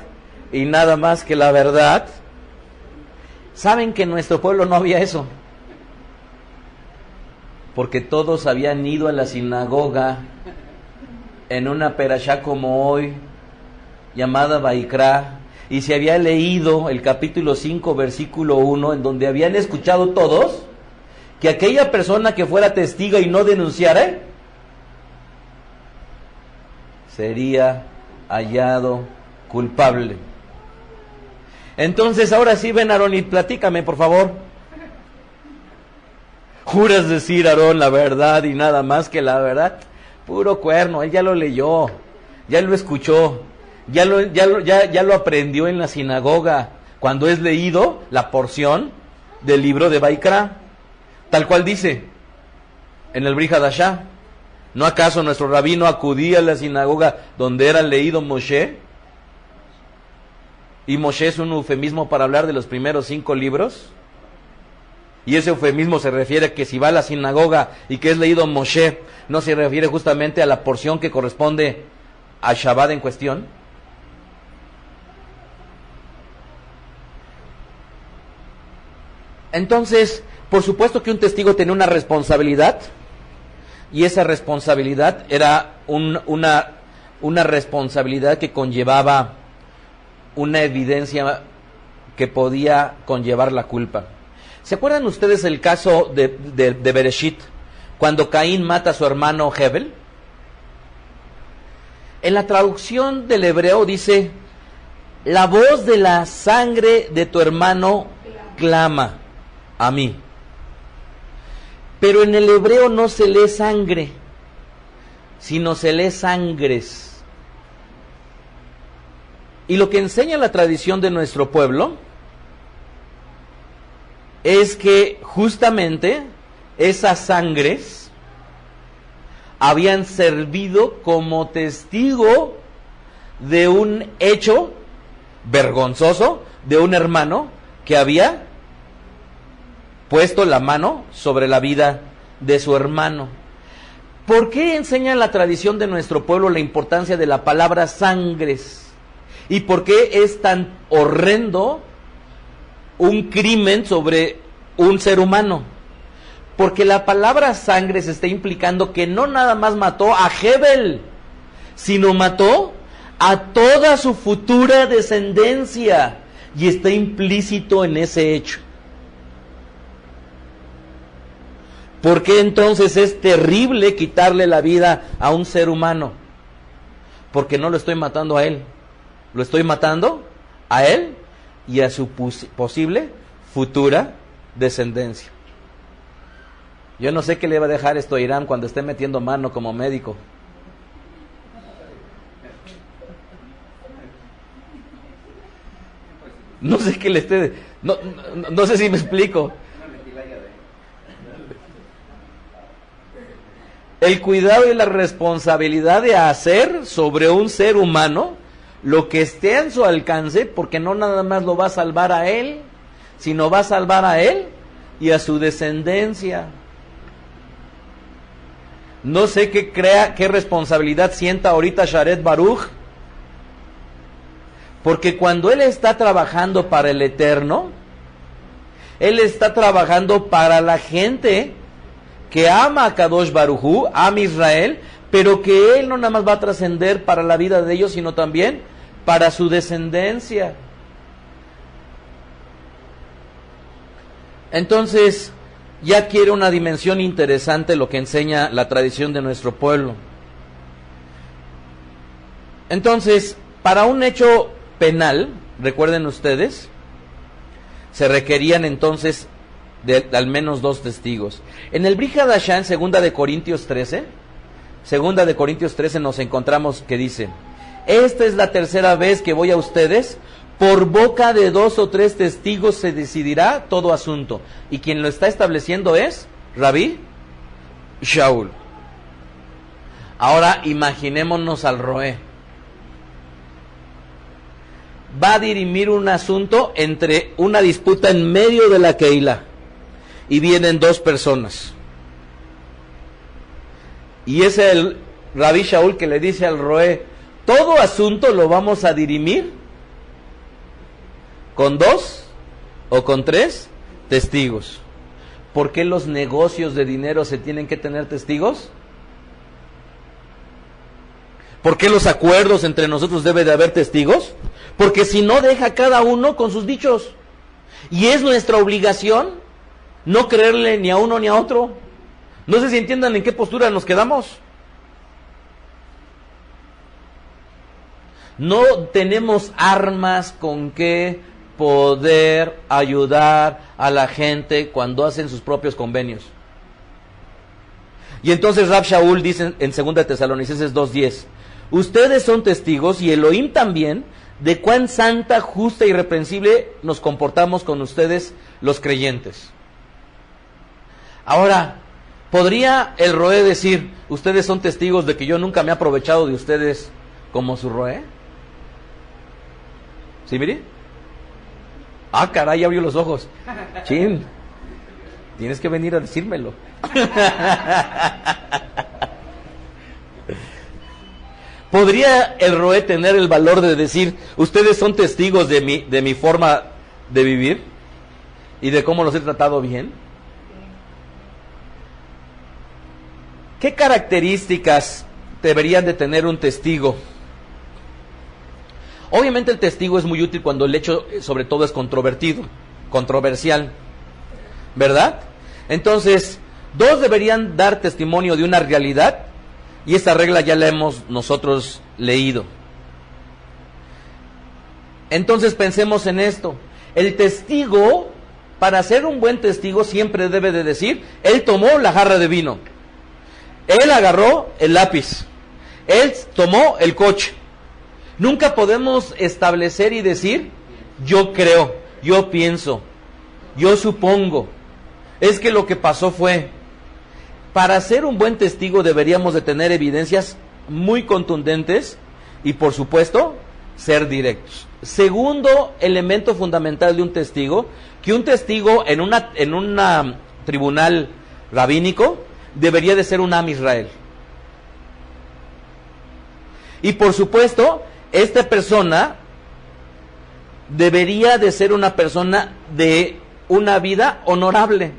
y nada más que la verdad. ¿Saben que en nuestro pueblo no había eso? Porque todos habían ido a la sinagoga en una perashá como hoy, llamada Vaikra, y se había leído el capítulo 5, versículo 1, en donde habían escuchado todos que aquella persona que fuera testigo y no denunciara, sería hallado culpable. Entonces, ahora sí, ven, Aarón, y platícame, por favor. ¿Juras decir, Aarón, la verdad y nada más que la verdad? Puro cuerno, él ya lo leyó, ya lo escuchó, ya lo aprendió en la sinagoga, cuando es leído la porción del libro de Vaikra, tal cual dice en el Brit Hadashah. ¿No acaso nuestro rabino acudía a la sinagoga donde era leído Moshe? Y Moshe es un eufemismo para hablar de los primeros 5 libros. Y ese eufemismo se refiere a que si va a la sinagoga y que es leído Moshe, no se refiere justamente a la porción que corresponde al Shabbat en cuestión. Entonces, por supuesto que un testigo tenía una responsabilidad, y esa responsabilidad era una responsabilidad que conllevaba una evidencia que podía conllevar la culpa. ¿Se acuerdan ustedes el caso de Bereshit, cuando Caín mata a su hermano Hebel? En la traducción del hebreo dice: la voz de la sangre de tu hermano clama a mí. Pero en el hebreo no se lee sangre, sino se lee sangres. Y lo que enseña la tradición de nuestro pueblo es que justamente esas sangres habían servido como testigo de un hecho vergonzoso de un hermano que había puesto la mano sobre la vida de su hermano. ¿Por qué enseña la tradición de nuestro pueblo la importancia de la palabra sangres? ¿Y por qué es tan horrendo un crimen sobre un ser humano? Porque la palabra sangres está implicando que no nada más mató a Hebel, sino mató a toda su futura descendencia, y está implícito en ese hecho. ¿Por qué entonces es terrible quitarle la vida a un ser humano? Porque no lo estoy matando a él, lo estoy matando a él y a su posible futura descendencia. Yo no sé qué le va a dejar esto a Irán cuando esté metiendo mano como médico. No sé qué le esté... No sé si me explico. El cuidado y la responsabilidad de hacer sobre un ser humano lo que esté en su alcance, porque no nada más lo va a salvar a él, sino va a salvar a él y a su descendencia. No sé qué responsabilidad sienta ahorita Sharet Baruch, porque cuando él está trabajando para el Eterno, él está trabajando para la gente que ama a Kadosh Baruj Hu, ama a Israel, pero que él no nada más va a trascender para la vida de ellos, sino también para su descendencia. Entonces, ya quiere una dimensión interesante lo que enseña la tradición de nuestro pueblo. Entonces, para un hecho penal, recuerden ustedes, se requerían entonces de al menos 2 testigos. En el Brit Hadashah, en 2 de Corintios 13, nos encontramos que dice: esta es la tercera vez que voy a ustedes, por boca de 2 o 3 testigos se decidirá todo asunto. Y quien lo está estableciendo es Rabí Shaul. Ahora imaginémonos al Roé. Va a dirimir un asunto entre una disputa en medio de la Keilah. Y vienen 2 personas. Y es el Rabí Shaul que le dice al Roé: todo asunto lo vamos a dirimir con 2 o con 3 testigos. ¿Por qué los negocios de dinero se tienen que tener testigos? ¿Por qué los acuerdos entre nosotros debe de haber testigos? Porque si no, deja cada uno con sus dichos. Y es nuestra obligación no creerle ni a uno ni a otro. No sé si entiendan en qué postura nos quedamos. No tenemos armas con que poder ayudar a la gente cuando hacen sus propios convenios. Y entonces Rab Shaul dice en 2 Tesalonicenses 2:10: ustedes son testigos, y Elohim también, de cuán santa, justa y irreprensible nos comportamos con ustedes los creyentes. Ahora, ¿podría el Roé decir: ustedes son testigos de que yo nunca me he aprovechado de ustedes como su Roé? ¿Sí, mire? Ah, caray, abrió los ojos. Chin, tienes que venir a decírmelo. ¿Podría el Roé tener el valor de decir: ustedes son testigos de mi forma de vivir y de cómo los he tratado bien? ¿Qué características deberían de tener un testigo? Obviamente el testigo es muy útil cuando el hecho sobre todo es controversial, ¿verdad? Entonces, 2 deberían dar testimonio de una realidad, y esta regla ya la hemos nosotros leído. Entonces pensemos en esto: el testigo, para ser un buen testigo, siempre debe de decir: él tomó la jarra de vino, él agarró el lápiz, él tomó el coche. Nunca podemos establecer y decir, yo creo, yo pienso, yo supongo. Es que lo que pasó fue. Para ser un buen testigo deberíamos de tener evidencias muy contundentes y, por supuesto, ser directos. Segundo elemento fundamental de un testigo, que un testigo en un tribunal rabínico debería de ser un Am Israel. Y por supuesto, esta persona debería de ser una persona de una vida honorable.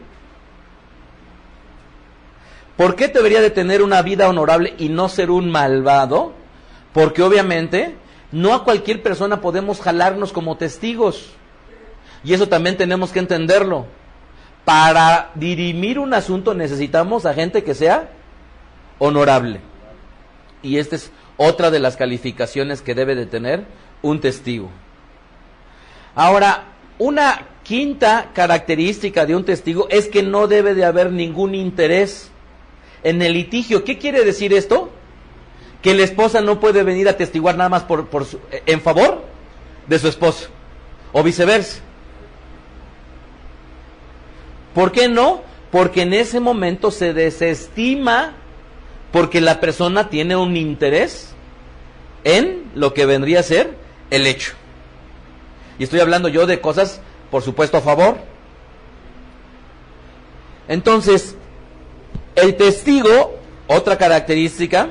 ¿Por qué debería de tener una vida honorable y no ser un malvado? Porque obviamente no a cualquier persona podemos jalarnos como testigos. Y eso también tenemos que entenderlo. Para dirimir un asunto necesitamos a gente que sea honorable. Y esta es otra de las calificaciones que debe de tener un testigo. Ahora, una quinta característica de un testigo es que no debe de haber ningún interés en el litigio. ¿Qué quiere decir esto? Que la esposa no puede venir a testiguar nada más en favor de su esposo, o viceversa. ¿Por qué no? Porque en ese momento se desestima, porque la persona tiene un interés en lo que vendría a ser el hecho. Y estoy hablando yo de cosas, por supuesto, a favor. Entonces, el testigo, otra característica,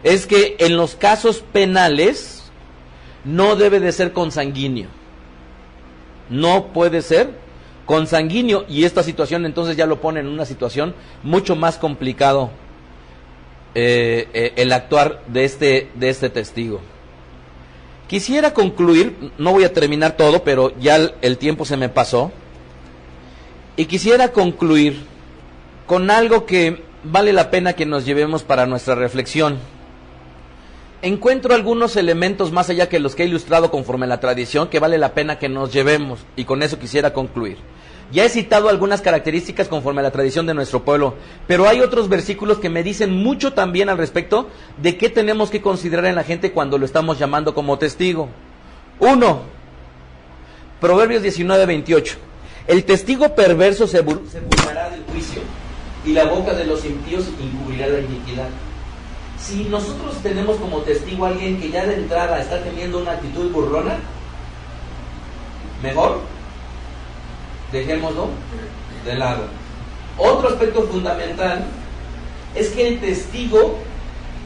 es que en los casos penales no debe de ser consanguíneo. No puede ser consanguíneo, y esta situación entonces ya lo pone en una situación mucho más complicado el actuar de este testigo. Quisiera concluir, no voy a terminar todo, pero ya el tiempo se me pasó, y quisiera concluir con algo que vale la pena que nos llevemos para nuestra reflexión. Encuentro algunos elementos más allá que los que he ilustrado conforme a la tradición que vale la pena que nos llevemos, y con eso quisiera concluir. Ya he citado algunas características conforme a la tradición de nuestro pueblo, pero hay otros versículos que me dicen mucho también al respecto de qué tenemos que considerar en la gente cuando lo estamos llamando como testigo. 1. Proverbios 19:28. El testigo perverso se burlará del juicio, y la boca de los impíos encubrirá la iniquidad. Si nosotros tenemos como testigo a alguien que ya de entrada está teniendo una actitud burlona, mejor dejémoslo de lado. Otro aspecto fundamental es que el testigo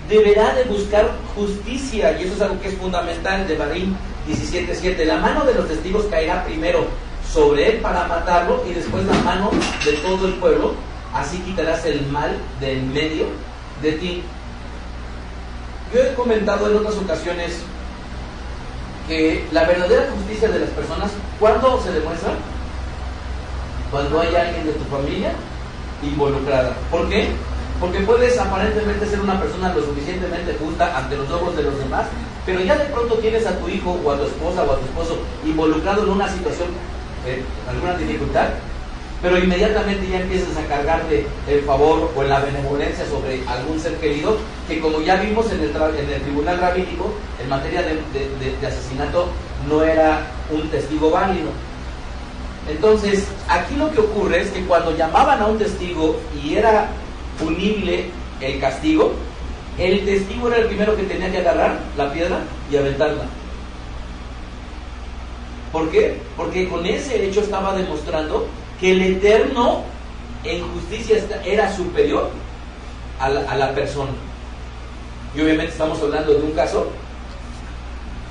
deberá de buscar justicia, y eso es algo que es fundamental, de Barín 17:7. La mano de los testigos caerá primero sobre él para matarlo, y después la mano de todo el pueblo, así quitarás el mal de en medio de ti. Yo he comentado en otras ocasiones que la verdadera justicia de las personas, ¿cuándo se demuestra? Cuando hay alguien de tu familia involucrada. ¿Por qué? Porque puedes aparentemente ser una persona lo suficientemente justa ante los ojos de los demás, pero ya de pronto tienes a tu hijo o a tu esposa o a tu esposo involucrado en una situación, alguna dificultad, pero inmediatamente ya empiezas a cargarte el favor o la benevolencia sobre algún ser querido, que como ya vimos en el tribunal rabínico, en materia de asesinato, no era un testigo válido. Entonces, aquí lo que ocurre es que cuando llamaban a un testigo y era punible el castigo, el testigo era el primero que tenía que agarrar la piedra y aventarla. ¿Por qué? Porque con ese hecho estaba demostrando que el Eterno en justicia era superior a la persona. Y obviamente estamos hablando de un caso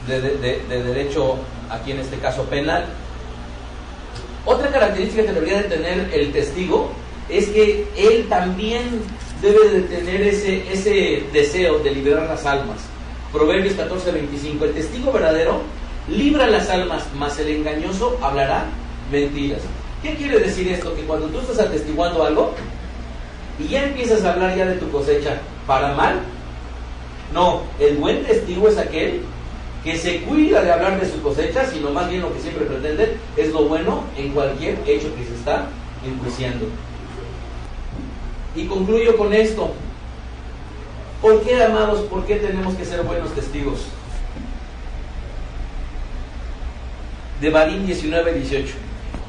de derecho, aquí en este caso penal. Otra característica que debería de tener el testigo es que él también debe de tener ese deseo de liberar las almas. Proverbios 14:25. El testigo verdadero libra las almas, mas el engañoso hablará mentiras. ¿Qué quiere decir esto? Que cuando tú estás atestiguando algo y ya empiezas a hablar ya de tu cosecha para mal, no, el buen testigo es aquel que se cuida de hablar de su cosecha, sino más bien lo que siempre pretende es lo bueno en cualquier hecho que se está enjuiciando. Y concluyo con esto. ¿Por qué, amados, por qué tenemos que ser buenos testigos? Devarim 19:18.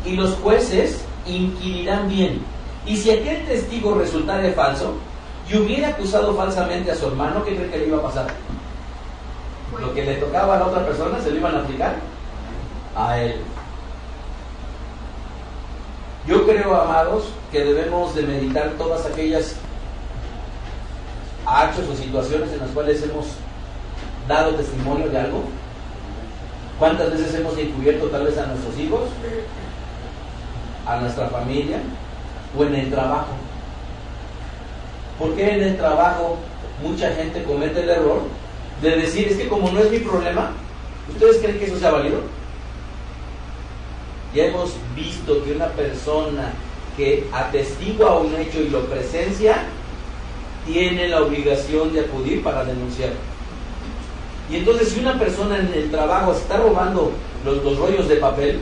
Y los jueces inquirirán bien. Y si aquel testigo resultare falso y hubiera acusado falsamente a su hermano, ¿qué cree que le iba a pasar? Lo que le tocaba a la otra persona se lo iban a aplicar a él. Yo creo, amados, que debemos de meditar todas aquellas hechos o situaciones en las cuales hemos dado testimonio de algo. ¿Cuántas veces hemos encubierto tal vez a nuestros hijos, a nuestra familia o en el trabajo? ¿Por qué en el trabajo mucha gente comete el error de decir, es que como no es mi problema? ¿Ustedes creen que eso sea válido? Ya hemos visto que una persona que atestigua un hecho y lo presencia tiene la obligación de acudir para denunciar. Y entonces, si una persona en el trabajo está robando los rollos de papel,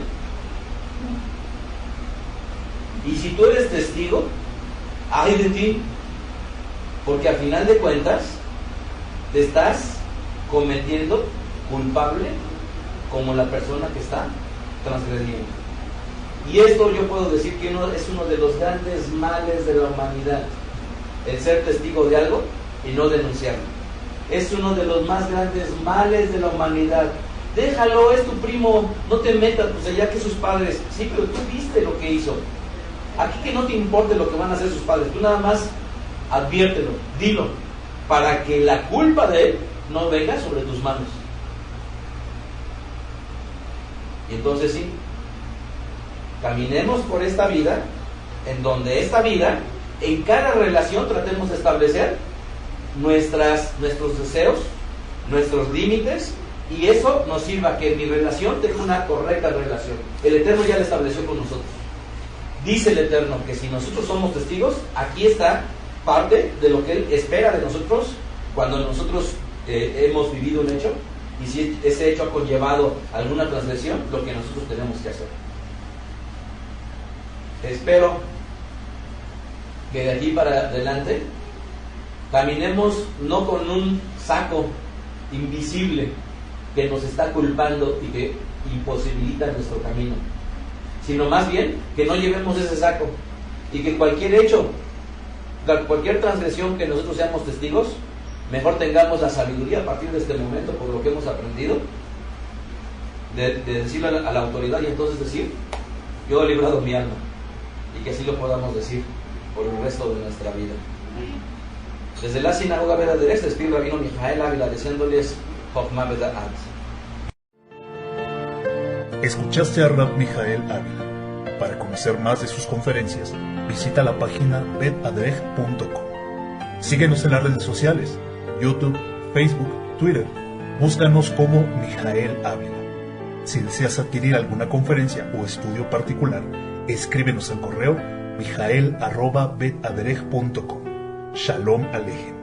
y si tú eres testigo, ay de ti, porque a final de cuentas te estás cometiendo culpable como la persona que está transgrediendo. Y esto yo puedo decir que es uno de los grandes males de la humanidad, el ser testigo de algo y no denunciarlo. Es uno de los más grandes males de la humanidad. Déjalo, es tu primo, no te metas, pues allá que sus padres, sí, pero tú viste lo que hizo. Aquí que no te importe lo que van a hacer sus padres, tú nada más adviértelo, dilo, para que la culpa de él no venga sobre tus manos. Y entonces sí, caminemos por esta vida, en donde esta vida, en cada relación tratemos de establecer nuestros deseos, nuestros límites, y eso nos sirva que mi relación tenga una correcta relación. El Eterno ya la estableció con nosotros. Dice el Eterno que si nosotros somos testigos, aquí está parte de lo que Él espera de nosotros cuando nosotros hemos vivido un hecho, y si ese hecho ha conllevado alguna transgresión, lo que nosotros tenemos que hacer. Espero que de aquí para adelante caminemos no con un saco invisible que nos está culpando y que imposibilita nuestro camino, sino más bien que no llevemos ese saco y que cualquier hecho, cualquier transgresión que nosotros seamos testigos, mejor tengamos la sabiduría a partir de este momento, por lo que hemos aprendido, de decirle a la autoridad y entonces decir, yo he librado mi alma, y que así lo podamos decir por el resto de nuestra vida. Desde la sinagoga verdadera, este Espíritu Rabino Mijael Ávila, deseándoles Jochma Bedaat. Escuchaste a Rab Mijael Ávila. Para conocer más de sus conferencias, visita la página betadrej.com. Síguenos en las redes sociales, YouTube, Facebook, Twitter. Búscanos como Mijael Ávila. Si deseas adquirir alguna conferencia o estudio particular, escríbenos al correo mijael@betadrej.com. Shalom Alejem.